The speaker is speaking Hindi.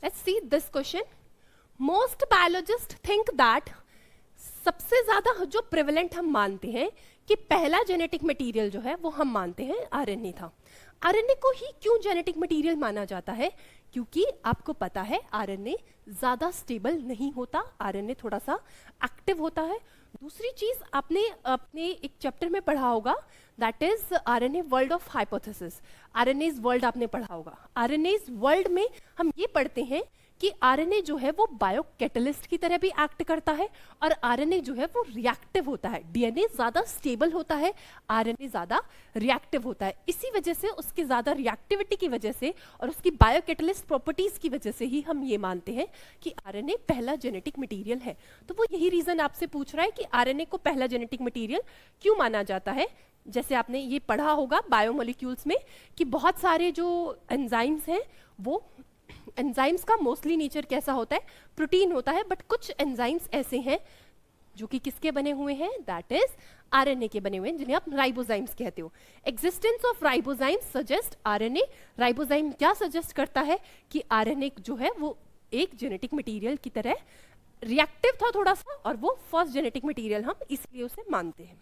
Let's see this question. Most biologists think that सबसे ज्यादा जो प्रेवलेंट हम मानते हैं कि पहला जेनेटिक मटेरियल जो है वो हम मानते हैं आरएनए था। आरएनए को ही क्यों जेनेटिक मटेरियल माना जाता है? क्योंकि आपको पता है आरएनए ज्यादा स्टेबल नहीं होता, आरएनए थोड़ा सा एक्टिव होता है। दूसरी चीज आपने अपने एक चैप्टर में पढ़ा होगा, that is RNA world of hypothesis. RNA world आपने पढ़ा होगा। आरएनए वर्ल्ड में हम ये पढ़ते हैं कि आरएनए जो है वो बायो कैटलिस्ट की तरह भी एक्ट करता है और आरएनए जो है वो रिएक्टिव होता है। डीएनए ज्यादा स्टेबल होता है, आरएनए ज्यादा रिएक्टिव होता है। इसी वजह से, उसकी ज्यादा रिएक्टिविटी की वजह से और उसकी बायो कैटलिस्ट प्रॉपर्टीज की वजह से ही हम ये मानते हैं कि आरएनए पहला जेनेटिक मटेरियल है। तो वो यही रीजन आपसे पूछ रहा है कि आरएनए को पहला जेनेटिक मटेरियल क्यों माना जाता है। जैसे आपने ये पढ़ा होगा बायोमोलिक्यूल्स में कि बहुत सारे जो एंजाइम्स हैं, वो एंजाइम्स का मोस्टली नेचर कैसा होता है, प्रोटीन होता है, बट कुछ एंजाइम्स ऐसे हैं जो कि किसके बने हुए हैं, दैट इज आरएनए के बने हुए हैं, जिन्हें आप राइबोजाइम्स कहते हो। Existence of ribozymes suggest RNA. Ribozyme क्या सजेस्ट करता है कि आरएनए जो है वो एक जेनेटिक मटेरियल की तरह रिएक्टिव था थोड़ा सा, और वो फर्स्ट जेनेटिक मटेरियल हम इसलिए उसे मानते हैं।